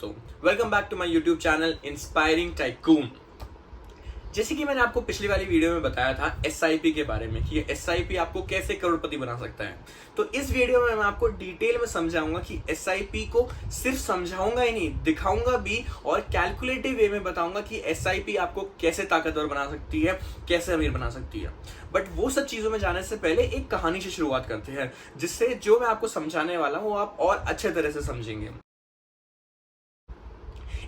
दोस्तों, welcome back to my YouTube channel inspiring tycoon. जैसे कि मैंने आपको पिछली वाली वीडियो में बताया था एसआईपी के बारे में कि ये एसआईपी आपको कैसे करोड़पति बना सकता है। तो इस वीडियो में मैं आपको डिटेल में समझाऊंगा कि एसआईपी को सिर्फ समझाऊंगा ही नहीं, दिखाऊंगा भी और कैलकुलेटिव वे में बताऊंगा कि एसआईपी आपको कैसे ताकतवर बना सकती है, कैसे अमीर बना सकती है। बट वो सब चीजों में जाने से पहले एक कहानी से शुरुआत करते हैं, जिससे जो मैं आपको समझाने वाला हूँ आप और अच्छे तरह से समझेंगे।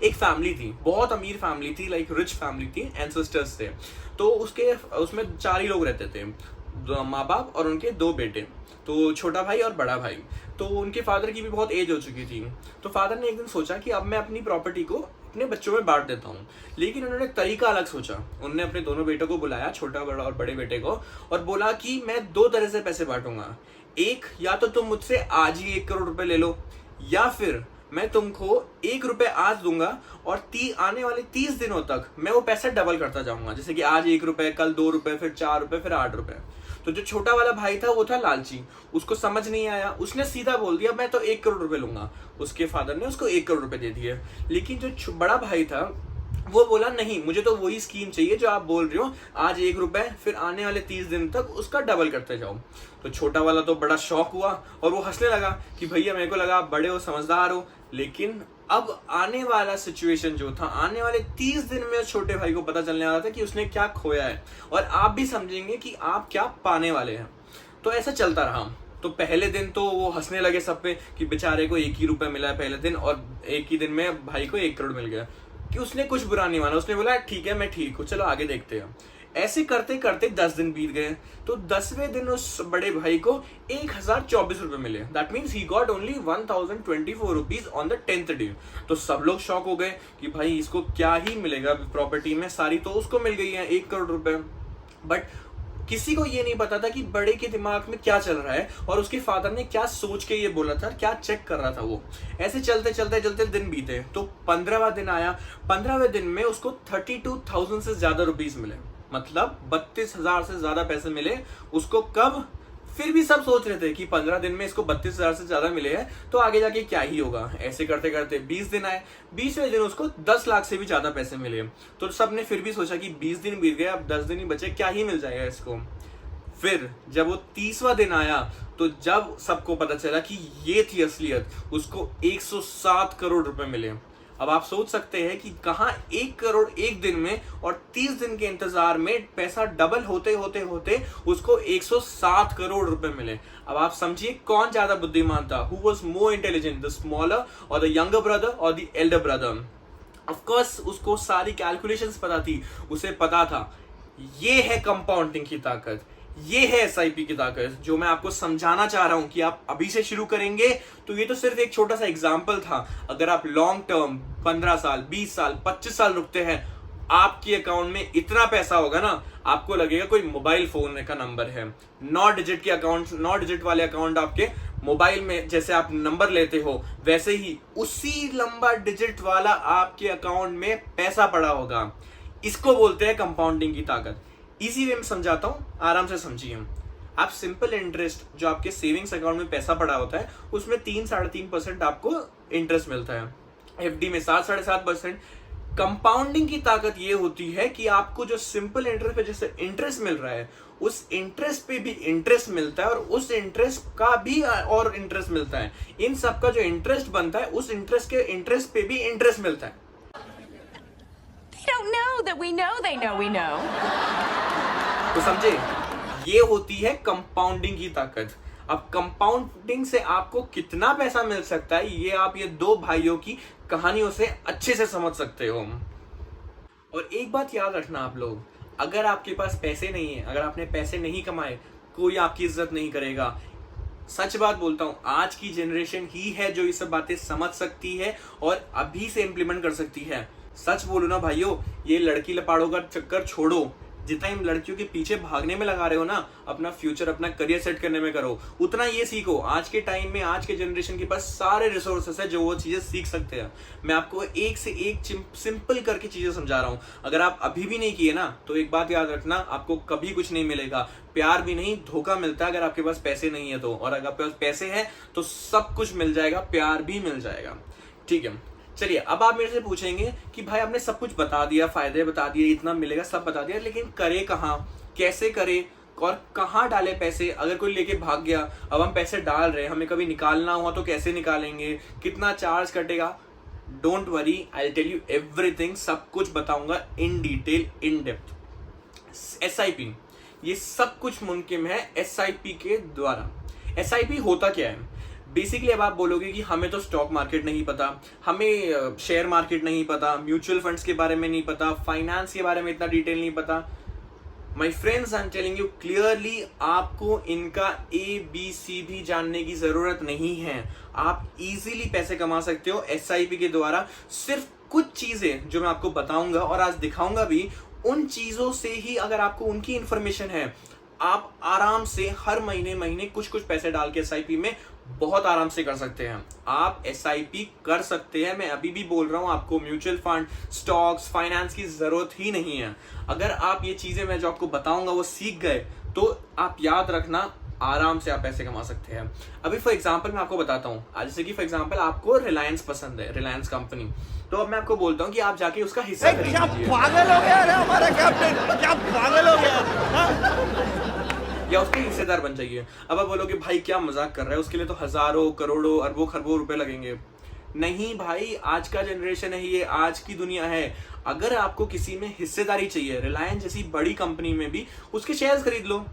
एक फैमिली थी, बहुत अमीर फैमिली थी, लाइक रिच फैमिली थी, एंसेस्टर्स थे। तो उसमें 4 ही लोग रहते थे, माँ बाप और उनके 2 बेटे, तो छोटा भाई और बड़ा भाई। तो उनके फादर की भी बहुत एज हो चुकी थी। तो फादर ने एक दिन सोचा कि अब मैं अपनी प्रॉपर्टी को अपने बच्चों में बांट देता हूँ। लेकिन उन्होंने तरीका अलग सोचा। उन्होंने अपने दोनों बेटों को बुलाया, छोटा बड़ा और बड़े बेटे को, और बोला कि मैं 2 तरह से पैसे बांटूंगा। एक, या तो तुम मुझसे आज ही 1 करोड़ रुपए ले लो, या फिर मैं तुमको 1 रुपए आज दूंगा और आने वाले 30 दिनों तक मैं वो पैसा डबल करता जाऊंगा। जैसे कि आज 1 रुपए, कल 2 रुपए, फिर 4 रुपए, फिर 8 रुपए। तो जो छोटा वाला भाई था वो था लालची, उसको समझ नहीं आया, उसने सीधा बोल दिया मैं तो 1 करोड़ रुपए लूंगा। उसके फादर ने उसको 1 करोड़ रुपए दे दिए। लेकिन जो बड़ा भाई था वो बोला नहीं, मुझे तो वही स्कीम चाहिए जो आप बोल रहे हो, आज 1 रुपए, फिर आने वाले 30 दिन तक उसका डबल करते जाओ। तो छोटा वाला तो बड़ा शौक हुआ और वो हंसने लगा कि भैया मेरे को लगा आप बड़े हो, समझदार हो। लेकिन अब आने वाला सिचुएशन जो था, आने वाले 30 दिन में छोटे भाई को पता चलने वाला था कि उसने क्या खोया है, और आप भी समझेंगे कि आप क्या पाने वाले हैं। तो ऐसा चलता रहा। तो पहले दिन तो वो हंसने लगे सब पे कि बेचारे को 1 ही रुपए मिला है पहले दिन, और 1 ही दिन में भाई को 1 करोड़ मिल गया। कि उसने कुछ बुरा नहीं माना, उसने बोला ठीक है मैं ठीक हूँ, चलो आगे देखते हैं। ऐसे करते करते 10 दिन बीत गए। तो 10वें दिन उस बड़े भाई को 1024 रुपए मिले। That means he got only 1024 rupees on the 10th day. तो सब लोग शॉक हो गए कि भाई इसको क्या ही मिलेगा, प्रॉपर्टी में सारी तो उसको मिल गई है 1 करोड़ रुपए। बट किसी को ये नहीं पता था कि बड़े के दिमाग में क्या चल रहा है और उसके फादर ने क्या सोच के ये बोला था, क्या चेक कर रहा था वो। ऐसे चलते चलते चलते दिन बीते। तो 15वां दिन आया। 15वें दिन में उसको 32,000 से ज्यादा रुपीस मिले, मतलब 32,000 से ज्यादा पैसे मिले उसको। कब? फिर भी सब सोच रहे थे कि 15 दिन में इसको 32,000 से ज्यादा मिले हैं तो आगे जाके क्या ही होगा। ऐसे करते करते 20 दिन आए। 20वें दिन उसको 10 लाख से भी ज्यादा पैसे मिले। तो सबने फिर भी सोचा कि 20 दिन बीत गए, अब 10 दिन ही बचे, क्या ही मिल जाएगा इसको। फिर जब वो 30वां दिन आया तो जब सबको पता चला कि ये थी असलियत, उसको 107 करोड़ रुपए मिले। अब आप सोच सकते हैं कि कहां 1 करोड़ 1 दिन में, और 30 दिन के इंतजार में पैसा डबल होते होते होते उसको 107 करोड़ रुपए मिले। अब आप समझिए कौन ज्यादा बुद्धिमान था, who was more intelligent, the smaller और द यंगर ब्रदर और the Elder brother. Of course उसको सारी कैलकुलेशंस पता थी, उसे पता था ये है कंपाउंडिंग की ताकत, ये है एसआईपी की ताकत जो मैं आपको समझाना चाह रहा हूं कि आप अभी से शुरू करेंगे। तो ये तो सिर्फ एक छोटा सा एग्जांपल था। अगर आप लॉन्ग टर्म 15 साल, 20 साल, 25 साल रुकते हैं, आपके अकाउंट में इतना पैसा होगा ना, आपको लगेगा कोई मोबाइल फोन का नंबर है। 9 डिजिट के अकाउंट, 9 डिजिट वाले अकाउंट आपके मोबाइल में जैसे आप नंबर लेते हो, वैसे ही उसी लंबा डिजिट वाला आपके अकाउंट में पैसा पड़ा होगा। इसको बोलते हैं कंपाउंडिंग की ताकत। इसी वे में समझाता हूं, आराम से समझिए। आप सिंपल इंटरेस्ट, जो आपके सेविंग्स अकाउंट में पैसा पड़ा होता है, उसमें 3-3.5% आपको इंटरेस्ट मिलता है। एफडी में 7-7.5%। कंपाउंडिंग की ताकत ये होती है कि आपको जो सिंपल इंटरेस्ट पे जैसे इंटरेस्ट मिल रहा है, उस इंटरेस्ट पे भी इंटरेस्ट मिलता है, और उस इंटरेस्ट का भी और इंटरेस्ट मिलता है। इन सब का जो इंटरेस्ट बनता है, उस इंटरेस्ट के इंटरेस्ट पे भी इंटरेस्ट मिलता है। They don't know that we know they know we know. तो समझे, ये होती है कंपाउंडिंग की ताकत। अब कंपाउंडिंग से आपको कितना पैसा मिल सकता है, ये आप ये 2 भाइयों की कहानियों से अच्छे से समझ सकते हो। और एक बात याद रखना आप लोग, अगर आपके पास पैसे नहीं है, अगर आपने पैसे नहीं कमाए, कोई आपकी इज्जत नहीं करेगा। सच बात बोलता हूं, आज की जनरेशन ही है जो ये सब बातें समझ सकती है और अभी से इंप्लीमेंट कर सकती है। सच बोलो ना भाइयों, ये लड़की लपाड़ों का चक्कर छोड़ो। जितना इन लड़कियों के पीछे भागने में लगा रहे हो ना, अपना फ्यूचर, अपना करियर सेट करने में करो, उतना ये सीखो। आज के टाइम में, आज के जनरेशन के पास सारे रिसोर्सेस है जो वो चीजें सीख सकते हैं। मैं आपको एक से एक सिंपल करके चीजें समझा रहा हूं। अगर आप अभी भी नहीं किए ना, तो एक बात याद रखना, आपको कभी कुछ नहीं मिलेगा। प्यार भी नहीं, धोखा मिलता है अगर आपके पास पैसे नहीं है तो, और अगर आपके पास पैसे हैं तो सब कुछ मिल जाएगा, प्यार भी मिल जाएगा। ठीक है, चलिए, अब आप मेरे से पूछेंगे कि भाई आपने सब कुछ बता दिया, फायदे बता दिए, इतना मिलेगा सब बता दिया, लेकिन करे कहाँ, कैसे करे और कहाँ डाले पैसे? अगर कोई लेके भाग गया, अब हम पैसे डाल रहे हैं, हमें कभी निकालना हुआ तो कैसे निकालेंगे, कितना चार्ज कटेगा? Don't worry, I tell you everything, सब कुछ बताऊंगा in detail, in depth. SIP, ये सब कुछ मुमकिन है SIP के द्वारा। SIP होता क्या है? बेसिकली अब आप बोलोगे कि हमें तो स्टॉक मार्केट नहीं पता, हमें शेयर मार्केट नहीं पता, म्यूचुअल फंड्स के बारे में नहीं पता, फाइनेंस के बारे में इतना डिटेल नहीं पता। My friends, I am telling you clearly, आपको इनका ABC भी जानने की जरूरत नहीं है। आप इजीली पैसे कमा सकते हो SIP के द्वारा। सिर्फ कुछ चीजें जो मैं आपको बताऊंगा और आज दिखाऊंगा भी, उन चीजों से ही, अगर आपको उनकी इंफॉर्मेशन है, आप आराम से हर महीने कुछ कुछ पैसे डाल के SIP में बहुत आराम से कर सकते हैं। आप SIP कर सकते हैं। मैं अभी भी बोल रहा हूं, आपको म्यूचुअल फंड, स्टॉक्स, फाइनेंस की जरूरत ही नहीं है। अगर आप ये चीजें मैं जो आपको बताऊंगा वो सीख गए, तो आप याद रखना, आराम से आप पैसे कमा सकते हैं। अभी फॉर एग्जांपल मैं आपको बताता हूं, जैसे कि फॉर एग्जांपल आपको रिलायंस पसंद है, रिलायंस कंपनी, तो अब मैं आपको बोलता हूं कि आप जाके उसका हिस्सा खरीद लीजिए। पागल हो गया रे हमारा कैप्टन, क्या पागल हो गया, या उसके हिस्सेदार बन जाइए। अब आप बोलोगे भाई क्या मजाक कर रहा है, उसके लिए तो हजारों, करोड़ों, अरबों, खरबों रुपए लगेंगे। नहीं भाई, आज का जनरेशन है ये, आज की दुनिया है। अगर आपको किसी में हिस्सेदारी चाहिए, रिलायंस जैसी बड़ी कंपनी में भी, उसके शेयर्स खरीद लो।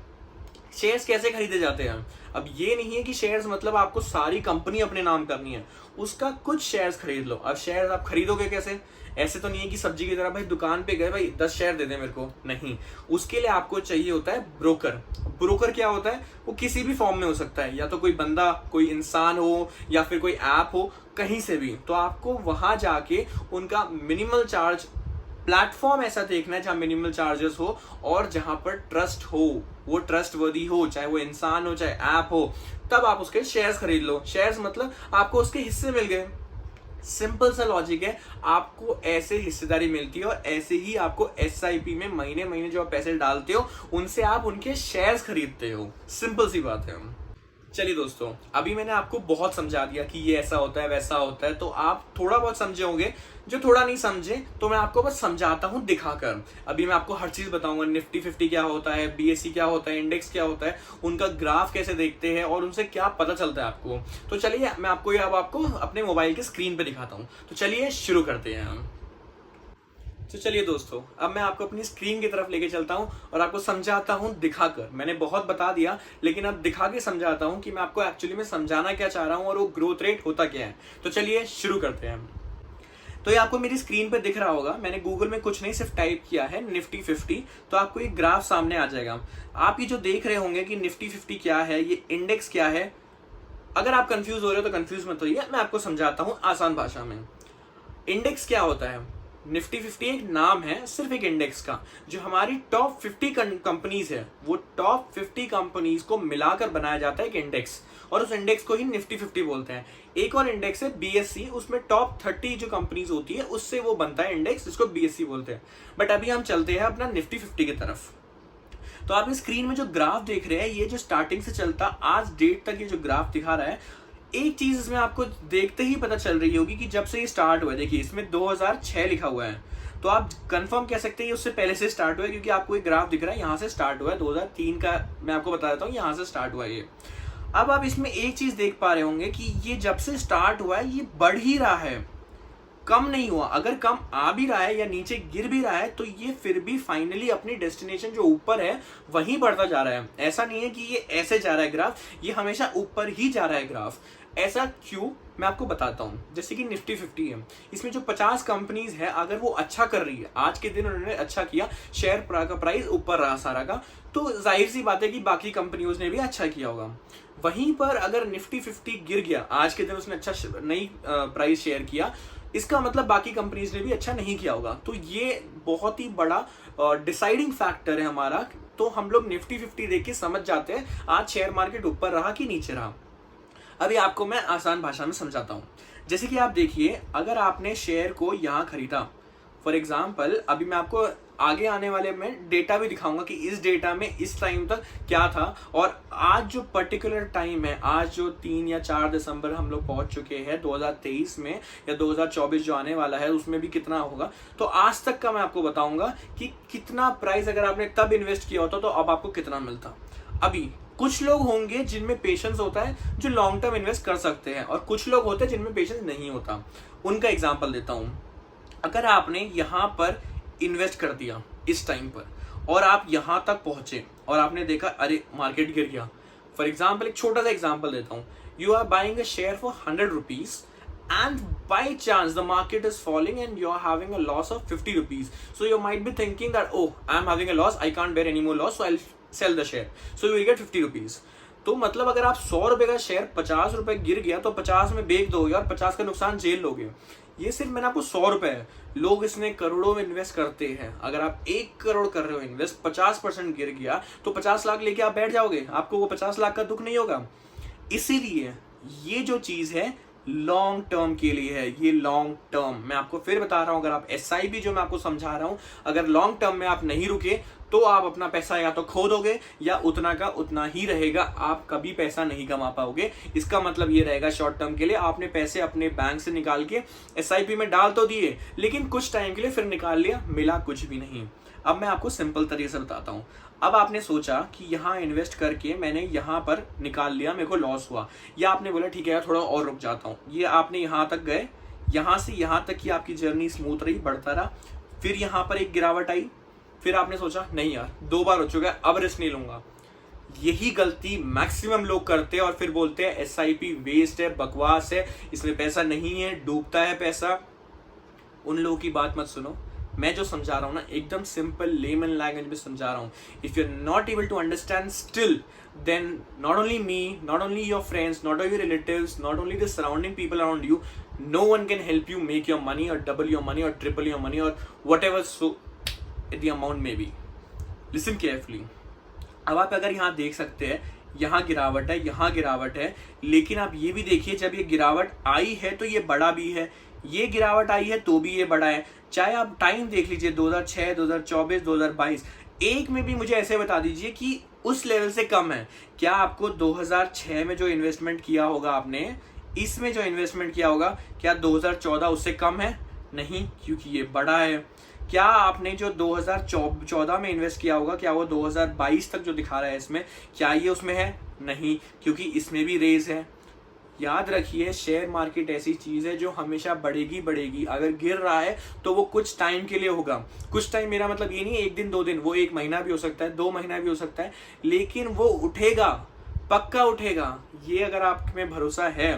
शेयर्स कैसे खरीदे जाते हैं? अब ये नहीं है कि शेयर्स मतलब आपको सारी कंपनी अपने नाम करनी है, उसका कुछ शेयर्स खरीद लो। अब शेयर्स आप खरीदोगे कैसे? ऐसे तो नहीं है कि सब्जी की तरह भाई दुकान पे गए, भाई 10 शेयर दे दे मेरे को, नहीं। उसके लिए आपको चाहिए होता है ब्रोकर। ब्रोकर क्या होता है? वो किसी भी फॉर्म में हो सकता है, या तो कोई बंदा, कोई इंसान हो, या फिर कोई ऐप हो, कहीं से भी। तो आपको वहां जाके उनका मिनिमल चार्ज, प्लेटफॉर्म ऐसा देखना है जहां मिनिमल चार्जेस हो और जहां पर ट्रस्ट हो, वो ट्रस्टवर्दी हो, चाहे वो इंसान हो चाहे ऐप हो, तब आप उसके शेयर्स खरीद लो। शेयर्स मतलब आपको उसके हिस्से मिल गए। सिंपल सा लॉजिक है, आपको ऐसे हिस्सेदारी मिलती है और ऐसे ही आपको SIP में महीने जो आप पैसे डालते हो, उनसे आप उनके शेयर्स खरीदते हो। सिंपल सी बात है। चलिए दोस्तों, अभी मैंने आपको बहुत समझा दिया कि ये ऐसा होता है, वैसा होता है, तो आप थोड़ा बहुत समझे होंगे। जो थोड़ा नहीं समझे तो मैं आपको बस समझाता हूं दिखाकर। अभी मैं आपको हर चीज बताऊंगा, निफ्टी 50 क्या होता है, BSE क्या होता है, इंडेक्स क्या होता है, उनका ग्राफ कैसे देखते हैं और उनसे क्या पता चलता है आपको। तो चलिए मैं आपको अब आपको अपने मोबाइल के स्क्रीन पे दिखाता हूँ। तो चलिए शुरू करते हैं हम। तो चलिए दोस्तों, अब मैं आपको अपनी स्क्रीन की तरफ लेके चलता हूं और आपको समझाता हूं दिखाकर। मैंने बहुत बता दिया, लेकिन अब दिखा के समझाता हूं कि मैं आपको एक्चुअली में समझाना क्या चाह रहा हूं और वो ग्रोथ रेट होता क्या है। तो चलिए शुरू करते हैं। तो ये आपको मेरी स्क्रीन पे दिख रहा होगा, मैंने गूगल में कुछ नहीं सिर्फ टाइप किया है निफ्टी 50, तो आपको एक ग्राफ सामने आ जाएगा। आप ये जो देख रहे होंगे कि निफ्टी 50 क्या है, ये इंडेक्स क्या है, अगर आप कंफ्यूज हो रहे हो तो कंफ्यूज मत होइए, मैं आपको समझाता हूं आसान भाषा में। इंडेक्स क्या होता है? निफ्टी 50 एक नाम है सिर्फ एक इंडेक्स का, जो हमारी टॉप 50 कंपनीज है, वो टॉप 50 कंपनीज को मिलाकर बनाया जाता है एक इंडेक्स, और उस इंडेक्स को ही निफ्टी 50 बोलते हैं। एक और इंडेक्स है BSE, उसमें टॉप 30 जो कंपनीज होती है उससे वो बनता है इंडेक्स, जिसको BSE बोलते हैं। बट अभी हम चलते हैं अपना निफ्टी 50 की तरफ। तो आप स्क्रीन में जो ग्राफ देख रहे हैं, ये जो स्टार्टिंग से चलता आज डेट तक ये जो ग्राफ दिखा रहा है, एक चीज इसमें आपको देखते ही पता चल रही होगी कि जब से ये स्टार्ट हुआ है, देखिए इसमें 2006 लिखा हुआ है, तो आप कंफर्म कह सकते हैं उससे पहले से स्टार्ट हुआ है, क्योंकि आपको एक ग्राफ दिख रहा है, यहाँ से स्टार्ट हुआ है 2003 का। मैं आपको बता देता हूँ, यहाँ से स्टार्ट हुआ है ये। अब आप इसमें एक चीज देख पा रहे होंगे कि ये जब से स्टार्ट हुआ है ये बढ़ ही रहा है, कम नहीं हुआ। अगर कम आ भी रहा है या नीचे गिर भी रहा है, तो ये फिर भी फाइनली अपनी डेस्टिनेशन जो ऊपर है वहीं बढ़ता जा रहा है। ऐसा नहीं है कि ये ऐसे जा रहा है ग्राफ, ये हमेशा ऊपर ही जा रहा है ग्राफ। ऐसा क्यों, मैं आपको बताता हूं। जैसे कि निफ्टी 50 है, इसमें जो 50 कंपनीज है, अगर वो अच्छा कर रही है, आज के दिन उन्होंने अच्छा किया, शेयर का प्राइस ऊपर रहा सारा का, तो जाहिर सी बात है कि बाकी कंपनियों ने भी अच्छा किया होगा। वहीं पर अगर निफ्टी 50 गिर गया, आज के दिन उसने अच्छा नहीं प्राइस शेयर किया, इसका मतलब बाकी कंपनीज ने भी अच्छा नहीं किया होगा। तो ये बहुत ही बड़ा डिसाइडिंग फैक्टर है हमारा। तो हम लोग निफ्टी 50 देख के समझ जाते हैं आज शेयर मार्केट ऊपर रहा कि नीचे रहा। अभी आपको मैं आसान भाषा में समझाता हूं। जैसे कि आप देखिए, अगर आपने शेयर को यहां खरीदा फॉर एग्जाम्पल अभी मैं आपको आगे आने वाले में डेटा भी दिखाऊंगा कि इस डेटा में इस टाइम तक क्या था, और आज जो पर्टिकुलर टाइम है, आज जो 3 या 4 दिसंबर हम लोग पहुंच चुके हैं 2023 में, या 2024 जो आने वाला है उसमें भी कितना होगा, तो आज तक का मैं आपको बताऊंगा कि कितना प्राइस अगर आपने तब इन्वेस्ट किया होता तो अब आपको कितना मिलता। अभी कुछ लोग होंगे जिनमें पेशेंस होता है जो लॉन्ग टर्म इन्वेस्ट कर सकते हैं, और कुछ लोग होते हैं जिनमें पेशेंस नहीं होता। उनका एग्जांपल देता हूं। अगर आपने यहां पर इन्वेस्ट कर दिया इस टाइम पर और आप यहां तक पहुंचे और आपने देखा अरे मार्केट गिर गया, फॉर एग्जाम्पल एक छोटा सा एग्जाम्पल देता हूं, you are buying a share for 100 rupees and by chance the market is falling and you are having a loss of 50 rupees, so you might be thinking that oh I am having a loss, I can't bear any more loss, so I'll sell the share, so you will get 50 rupees। तो मतलब अगर आप 100 रुपए का share 50 रुपए गिर गया तो 50 में बेच दोगे और 50 का नुकसान झेल लोगे। ये सिर्फ मैंने आपको 100 रुपए है, लोग इसमें करोड़ों में इन्वेस्ट करते हैं। अगर आप 1 करोड़ कर रहे हो इन्वेस्ट, 50% गिर गया तो 50 लाख लेके आप बैठ जाओगे, आपको वो 50 लाख का दुख नहीं होगा। इसीलिए ये जो चीज है लॉन्ग टर्म के लिए है, ये लॉन्ग टर्म मैं आपको फिर बता रहा हूं। अगर आप SIP जो मैं आपको समझा रहा हूं, अगर लॉन्ग टर्म में आप नहीं रुके तो आप अपना पैसा या तो खो दोगे या उतना का उतना ही रहेगा, आप कभी पैसा नहीं कमा पाओगे। इसका मतलब ये रहेगा शॉर्ट टर्म के लिए आपने पैसे अपने बैंक से निकाल के SIP में डाल तो दिए, लेकिन कुछ टाइम के लिए फिर निकाल लिया, मिला कुछ भी नहीं। अब मैं आपको सिंपल तरीके से बताता हूँ। अब आपने सोचा कि यहाँ इन्वेस्ट करके मैंने यहाँ पर निकाल लिया, मेरे को लॉस हुआ, या आपने बोला ठीक है थोड़ा और रुक जाता हूँ, ये आपने यहाँ तक गए, यहाँ से यहाँ तक की आपकी जर्नी स्मूथ रही, बढ़ता रहा, फिर यहाँ पर एक गिरावट आई, फिर आपने सोचा नहीं यार 2 बार हो चुका है अब रिस्क नहीं लूंगा। यही गलती मैक्सिमम लोग करते हैं और फिर बोलते हैं SIP वेस्ट है, बकवास है, इसमें पैसा नहीं है, डूबता है पैसा। उन लोगों की बात मत सुनो, मैं जो समझा रहा हूँ ना एकदम सिंपल लेमन लैंग्वेज में समझा रहा हूँ। If you are not able to understand still, then not only me, not only your friends, not only your relatives, not only the surrounding people around you, no one can help you make your money or double your money or triple your money or whatever so the amount may be. Listen carefully. अब आप अगर यहाँ देख सकते हैं, यहाँ गिरावट है, यहाँ गिरावट है, लेकिन आप ये भी देखिए जब ये गिरावट आई है तो ये बड़ा भी है, ये गिरावट आई है तो भी ये बड़ा है। चाहे आप टाइम देख लीजिए 2006, 2024, 2022, एक में भी मुझे ऐसे बता दीजिए कि उस लेवल से कम है। क्या आपको 2006 में जो इन्वेस्टमेंट किया होगा आपने, इसमें जो इन्वेस्टमेंट किया होगा, क्या 2014 उससे कम है? नहीं, क्योंकि ये बड़ा है। क्या आपने जो 2014 में इन्वेस्ट किया होगा, क्या वो 2022 तक जो दिखा रहा है इसमें, क्या ये उसमें है? नहीं, क्योंकि इसमें भी रेस है। याद रखिए शेयर मार्केट ऐसी चीज है जो हमेशा बढ़ेगी बढ़ेगी। अगर गिर रहा है तो वो कुछ टाइम के लिए होगा। कुछ टाइम मेरा मतलब ये नहीं है 1 दिन 2 दिन, वो 1 महीना भी हो सकता है, 2 महीना भी हो सकता है, लेकिन वो उठेगा, पक्का उठेगा। ये अगर आप में भरोसा है,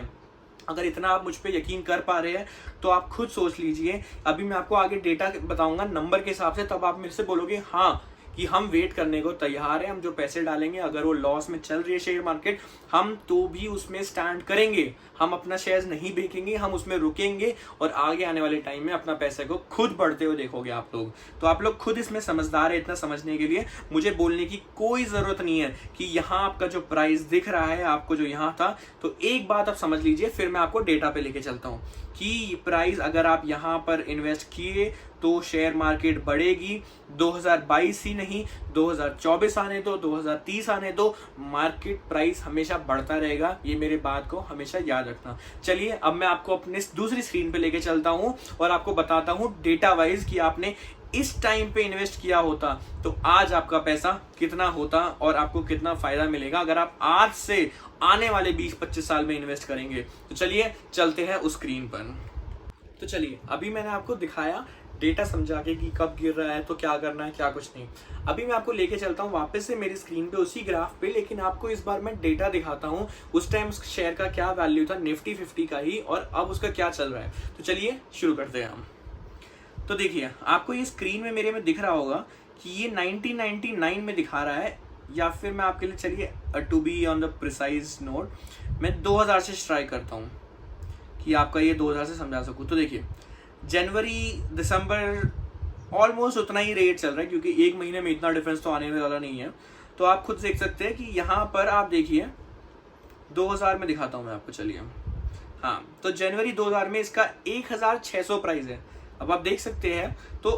अगर इतना आप मुझ पे यकीन कर पा रहे हैं तो आप खुद सोच लीजिए। अभी मैं आपको आगे डेटा बताऊंगा नंबर के हिसाब से, तब आप मेरे से बोलोगे हाँ कि हम वेट करने को तैयार हैं, हम जो पैसे डालेंगे अगर वो लॉस में चल रही है शेयर मार्केट, हम तो भी उसमें स्टैंड करेंगे, हम अपना शेयर्स नहीं बेचेंगे, हम उसमें रुकेंगे और आगे आने वाले टाइम में अपना पैसे को खुद बढ़ते हुए देखोगे आप लोग। तो आप लोग खुद इसमें समझदार है, इतना समझने के लिए मुझे बोलने की कोई जरूरत नहीं है कि यहाँ आपका जो प्राइस दिख रहा है आपको जो यहाँ था। तो एक बात आप समझ लीजिए, फिर मैं आपको डेटा पे लेके चलता हूँ कि प्राइस अगर आप यहाँ पर इन्वेस्ट किए तो शेयर मार्केट बढ़ेगी। 2022 ही नहीं, 2024 आने दो, 2030 आने दो, मार्केट प्राइस हमेशा बढ़ता रहेगा। ये मेरे बात को हमेशा याद रखना। चलिए अब मैं आपको अपने दूसरी स्क्रीन पे लेके चलता हूँ और आपको बताता हूँ डेटा वाइज कि आपने इस टाइम पे इन्वेस्ट किया होता तो आज आपका पैसा कितना होता और आपको कितना फायदा मिलेगा अगर आप आज से आने वाले 20-25 साल में इन्वेस्ट करेंगे। तो चलिए चलते हैं उस स्क्रीन पर। तो चलिए अभी मैंने आपको दिखाया डेटा समझा के कि कब गिर रहा है तो क्या करना है, क्या कुछ नहीं। अभी मैं आपको लेके चलता हूँ वापस से मेरी स्क्रीन पे उसी ग्राफ पे, लेकिन आपको इस बार मैं डेटा दिखाता हूँ उस टाइम शेयर का क्या वैल्यू था, निफ्टी 50 का ही, और अब उसका क्या चल रहा है। तो चलिए शुरू करते हैं हम। तो देखिए आपको ये स्क्रीन में मेरे में दिख रहा होगा कि ये 1999 में दिखा रहा है, या फिर मैं आपके लिए चलिए to be on the precise note मैं 2000 से ट्राई करता हूँ कि आपका ये 2000 से समझा सकूँ। तो देखिए जनवरी दिसंबर ऑलमोस्ट उतना ही रेट चल रहा है, क्योंकि 1 महीने में इतना डिफरेंस तो आने वाला नहीं है। तो आप खुद देख सकते हैं कि यहाँ पर आप देखिए 2000 में दिखाता हूँ मैं आपको। चलिए हाँ, तो जनवरी 2000 में इसका 1600 प्राइस है। अब आप देख सकते हैं। तो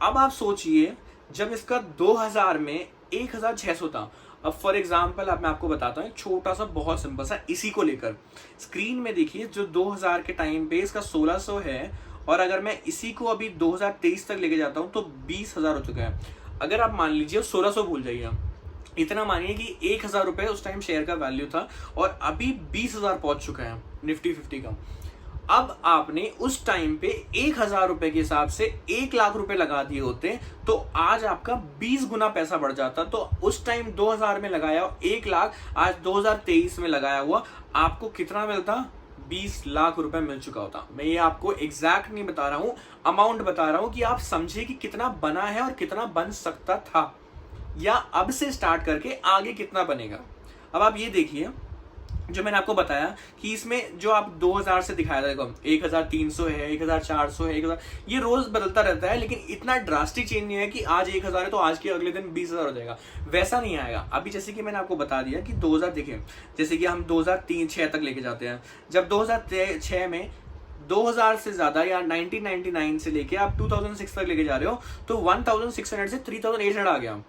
अब आप सोचिए जब इसका 2000 में 1600 था। अब फॉर एग्जाम्पल अब मैं आपको बताता हूँ छोटा सा बहुत सिंपल सा इसी को लेकर, स्क्रीन में देखिए जो 2000 के टाइम पे इसका 1600 है, और अगर मैं इसी को अभी 2023 तक लेके जाता हूँ तो 20,000 हो चुका है। अगर आप मान लीजिए 1600 भूल जाइए, इतना मानिए कि 1000 रुपये उस टाइम शेयर का वैल्यू था और अभी 20,000 पहुंच चुका है निफ्टी 50 का। अब आपने उस टाइम पे 1000 रुपए के हिसाब से 1 लाख रुपए लगा दिए होते तो आज आपका 20 गुना पैसा बढ़ जाता। तो उस टाइम 2000 में लगाया 1 लाख, आज 2023 में लगाया हुआ आपको कितना मिलता? 20 लाख रुपए मिल चुका होता। मैं ये आपको एग्जैक्ट नहीं बता रहा हूं, अमाउंट बता रहा हूं कि आप समझिए कि कितना बना है और कितना बन सकता था, या अब से स्टार्ट करके आगे कितना बनेगा। अब आप ये देखिए जो मैंने आपको बताया कि इसमें जो आप 2000 से दिखाया था, देखो 1300 है, 1400 है, 1000, ये रोज बदलता रहता है, लेकिन इतना ड्रास्टिक चेंज नहीं है कि आज 1000 है तो आज के अगले दिन 20,000 हो जाएगा, वैसा नहीं आएगा। अभी जैसे कि मैंने आपको बता दिया कि 2000 देखिए, जैसे कि हम 2003-06 तक लेके जाते हैं, जब 2006 में 2000 से ज्यादा या 1999 से लेके आप 2006 तक लेके जा रहे हो तो 1600 से 3800 आ गया।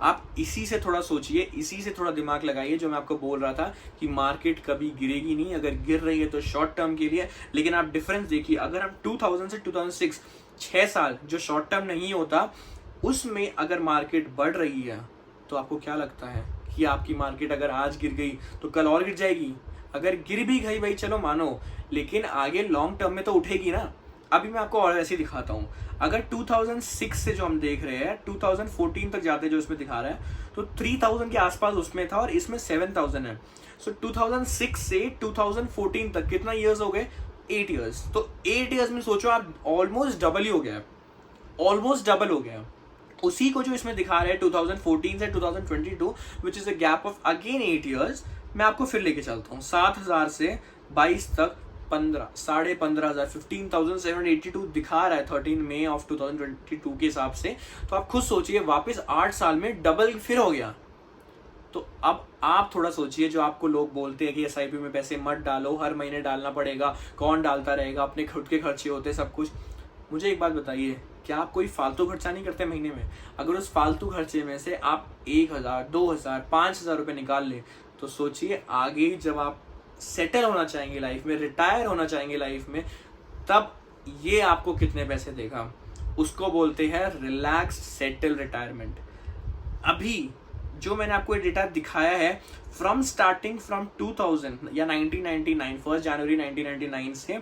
आप इसी से थोड़ा सोचिए, इसी से थोड़ा दिमाग लगाइए, जो मैं आपको बोल रहा था कि मार्केट कभी गिरेगी नहीं, अगर गिर रही है तो शॉर्ट टर्म के लिए। लेकिन आप डिफरेंस देखिए, अगर हम 2000 से 2006 6 साल जो शॉर्ट टर्म नहीं होता उसमें अगर मार्केट बढ़ रही है तो आपको क्या लगता है कि आपकी मार्केट अगर आज गिर गई तो कल और गिर जाएगी? अगर गिर भी गई भाई चलो मानो, लेकिन आगे लॉन्ग टर्म में तो उठेगी ना। अभी मैं आपको और ऐसे दिखाता हूँ, अगर 2006 से जो हम देख रहे हैं 2014 तक जाते जो इसमें दिखा रहा है तो 3000 के आसपास उसमें था और इसमें 7000 है। सो 2006 से 2014 तक कितना ईयर्स हो गए? 8 ईयर्स। तो 8 ईयर्स में सोचो आप ऑलमोस्ट डबल ही हो गया, ऑलमोस्ट डबल हो गया। उसी को जो इसमें दिखा रहे हैं 2014 से 2022 which is a gap of again 8 years, मैं आपको फिर लेके चलता हूँ 7000 से 22 तक 15,500 15,782 दिखा रहा है 13 मई ऑफ 2022 के हिसाब से। तो आप खुद सोचिए वापस 8 साल में डबल फिर हो गया। तो अब आप थोड़ा सोचिए, जो आपको लोग बोलते हैं कि एसआईपी में पैसे मत डालो, हर महीने डालना पड़ेगा, कौन डालता रहेगा, अपने खुद के खर्चे होते सब कुछ। मुझे एक बात बताइए, क्या आप कोई फालतू खर्चा नहीं करते महीने में? अगर उस फालतू खर्चे में से आप 1000, 2000, 5000 रुपये निकाल ले तो सोचिए आगे जब आप सेटल होना चाहेंगे लाइफ में, रिटायर होना चाहेंगे लाइफ में, तब ये आपको कितने पैसे देगा। उसको बोलते हैं रिलैक्स सेटल रिटायरमेंट। अभी जो मैंने आपको ये डेटा दिखाया है फ्रॉम स्टार्टिंग फ्रॉम 2000 या 1999 1 जनवरी 1999 से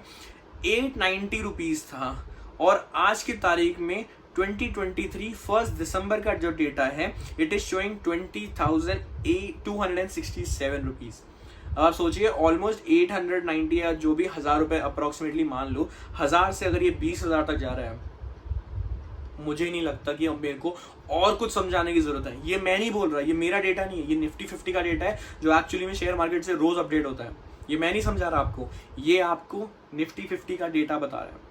890 रुपीज था, और आज की तारीख में 2023 1 दिसंबर का जो डेटा है इट इज शोइंग 20,267 रुपीज। आप सोचिए ऑलमोस्ट 890 या जो भी 1000 रुपए अप्रोक्सीमेटली मान लो, 1000 से अगर ये 20,000 तक जा रहा है, मुझे नहीं लगता कि अब मेरे को और कुछ समझाने की जरूरत है। ये मैं नहीं बोल रहा, ये मेरा डेटा नहीं है, ये निफ्टी 50 का डेटा है जो एक्चुअली में शेयर मार्केट से रोज अपडेट होता है। ये मैं नहीं समझा रहा आपको, ये आपको निफ्टी 50 का डेटा बता रहा है।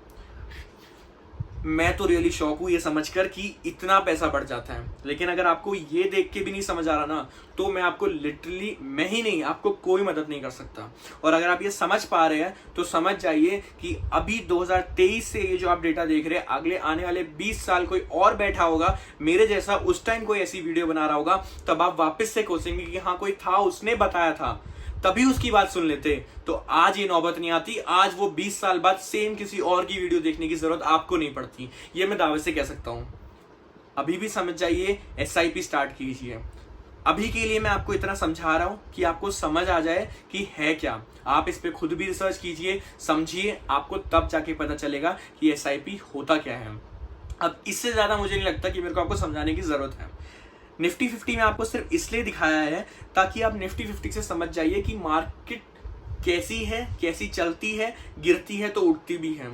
मैं तो रियली शॉक हूँ ये समझकर कि इतना पैसा बढ़ जाता है। लेकिन अगर आपको ये देख के भी नहीं समझ आ रहा ना, तो मैं आपको लिटरली, मैं ही नहीं, आपको कोई मदद नहीं कर सकता। और अगर आप ये समझ पा रहे हैं तो समझ जाइए कि अभी 2023 से ये जो आप डेटा देख रहे हैं, अगले आने वाले 20 साल कोई और बैठा होगा मेरे जैसा, उस टाइम कोई ऐसी वीडियो बना रहा होगा, तब आप वापस से कोसेंगे कि हाँ कोई था, उसने बताया था, तभी उसकी बात सुन लेते। तो आज ये नौबत नहीं आती, आज वो 20 साल बाद सेम किसी और की वीडियो देखने की जरूरत आपको नहीं पड़ती। ये मैं दावे से कह सकता हूं। अभी भी समझ जाइए, एसआईपी स्टार्ट कीजिए। अभी के लिए मैं आपको इतना समझा रहा हूं कि आपको समझ आ जाए कि है क्या। आप इस पे खुद भी रिसर्च कीजिए, समझिए, आपको तब जाके पता चलेगा कि एसआईपी होता क्या है। अब इससे ज्यादा मुझे नहीं लगता कि मेरे को आपको समझाने की जरूरत है। निफ्टी 50 में आपको सिर्फ इसलिए दिखाया है ताकि आप निफ्टी 50 से समझ जाइए कि मार्केट कैसी है, कैसी चलती है, गिरती है तो उठती भी है।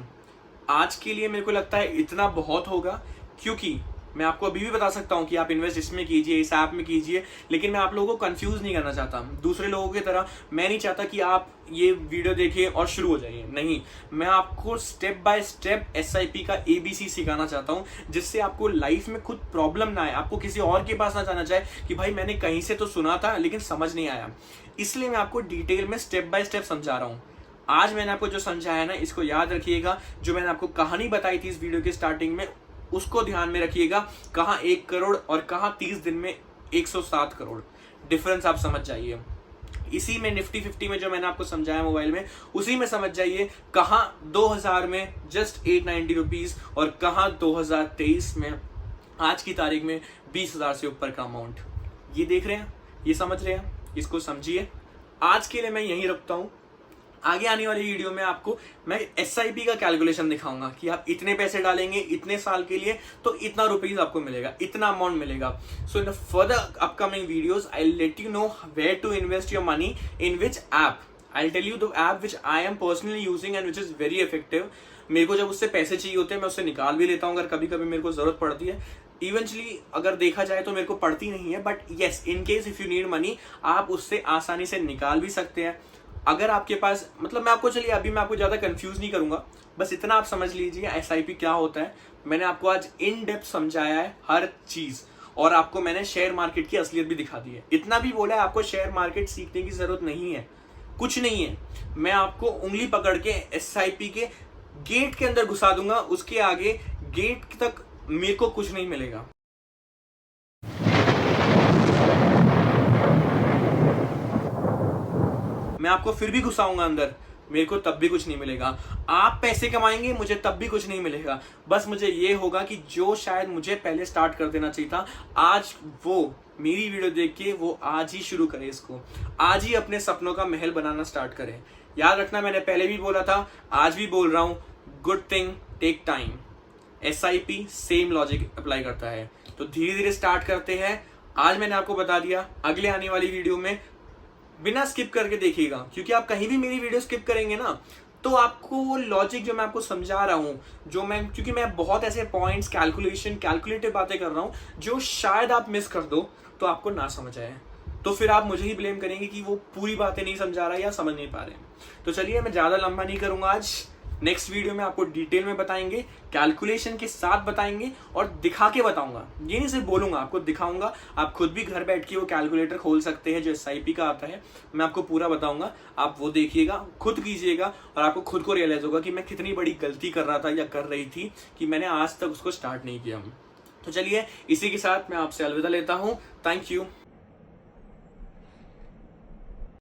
आज के लिए मेरे को लगता है इतना बहुत होगा, क्योंकि मैं आपको अभी भी बता सकता हूं कि आप इन्वेस्ट इसमें कीजिए, इस ऐप में कीजिए, लेकिन मैं आप लोगों को कंफ्यूज नहीं करना चाहता। दूसरे लोगों की तरह मैं नहीं चाहता कि आप ये वीडियो देखिए और शुरू हो जाइए, नहीं। मैं आपको स्टेप बाय स्टेप एसआईपी का ABC सिखाना चाहता हूं, जिससे आपको लाइफ में खुद प्रॉब्लम ना आए, आपको किसी और के पास ना जाना चाहे कि भाई मैंने कहीं से तो सुना था लेकिन समझ नहीं आया। इसलिए मैं आपको डिटेल में स्टेप बाय स्टेप समझा रहा हूँ। आज मैंने आपको जो समझाया ना, इसको याद रखिएगा। जो मैंने आपको कहानी बताई थी इस वीडियो के स्टार्टिंग में, उसको ध्यान में रखिएगा। कहाँ 1 करोड़ और कहाँ 30 दिन में 107 करोड़, डिफरेंस आप समझ जाइए। इसी में निफ्टी 50 में जो मैंने आपको समझाया मोबाइल में, उसी में समझ जाइए कहाँ 2000 में जस्ट 890 रुपीज और कहाँ 2023 में आज की तारीख में 20,000 से ऊपर का अमाउंट। ये देख रहे हैं, ये समझ रहे हैं, इसको समझिए। आज के लिए मैं यहीं रखता हूं। आगे आने वाली वीडियो में आपको मैं SIP का कैलकुलेशन दिखाऊंगा कि आप इतने पैसे डालेंगे इतने साल के लिए तो इतना रुपीज आपको मिलेगा, इतना अमाउंट मिलेगा। So in further upcoming videos I will let you know where to invest your money in which app. I will tell you the app which I am personally using and which is very effective. मेरे को जब उससे पैसे चाहिए होते हैं मैं उससे निकाल भी लेता हूँ अगर कभी कभी मेरे को जरूरत पड़ती है। इवेंचुअली अगर देखा जाए तो मेरे को पड़ती नहीं है, but yes in case if you need money आप उससे आसानी से निकाल भी सकते हैं। अगर आपके पास मतलब मैं आपको चलिए अभी मैं आपको ज्यादा कंफ्यूज नहीं करूंगा, बस इतना आप समझ लीजिए SIP क्या होता है। मैंने आपको आज इन डेप्थ समझाया है हर चीज, और आपको मैंने शेयर मार्केट की असलियत भी दिखा दी है। इतना भी बोला है आपको शेयर मार्केट सीखने की जरूरत नहीं है, कुछ नहीं है। मैं आपको उंगली पकड़ के SIP के गेट के अंदर घुसा दूंगा, उसके आगे गेट तक मेरे को कुछ नहीं मिलेगा। मैं आपको फिर भी घुसाऊंगा अंदर, मेरे को तब भी कुछ नहीं मिलेगा। आप पैसे कमाएंगे, मुझे तब भी कुछ नहीं मिलेगा। बस मुझे ये होगा कि जो शायद मुझे पहले स्टार्ट कर देना चाहिए था, आज वो मेरी वीडियो देख के वो आज ही शुरू करे, इसको आज ही अपने सपनों का महल बनाना स्टार्ट करें। याद रखना, मैंने पहले भी बोला था, आज भी बोल रहा हूं, good thing take time. SIP same logic apply करता है, तो धीरे धीरे स्टार्ट करते हैं। आज मैंने आपको बता दिया, अगले आने वाली वीडियो में बिना स्किप करके देखिएगा, क्योंकि आप कहीं भी मेरी वीडियो स्किप करेंगे ना तो आपको वो लॉजिक जो मैं आपको समझा रहा हूँ, जो मैं क्योंकि मैं बहुत ऐसे पॉइंट्स कैलकुलेटिव बातें कर रहा हूँ जो शायद आप मिस कर दो तो आपको ना समझ आए, तो फिर आप मुझे ही ब्लेम करेंगे कि वो पूरी बातें नहीं समझा रहा या समझ नहीं पा रहे। तो चलिए मैं ज्यादा लंबा नहीं करूंगा, आज नेक्स्ट वीडियो में आपको डिटेल में बताएंगे, कैलकुलेशन के साथ बताएंगे और दिखा के बताऊंगा। ये नहीं सिर्फ बोलूंगा, आपको दिखाऊंगा। आप खुद भी घर बैठ के वो कैलकुलेटर खोल सकते हैं जो SIP का आता है, मैं आपको पूरा बताऊंगा। आप वो देखिएगा, खुद कीजिएगा और आपको खुद को रियलाइज होगा कि मैं कितनी बड़ी गलती कर रहा था या कर रही थी कि मैंने आज तक उसको स्टार्ट नहीं किया। तो चलिए इसी के साथ मैं आपसे अलविदा लेता हूँ। Thank you.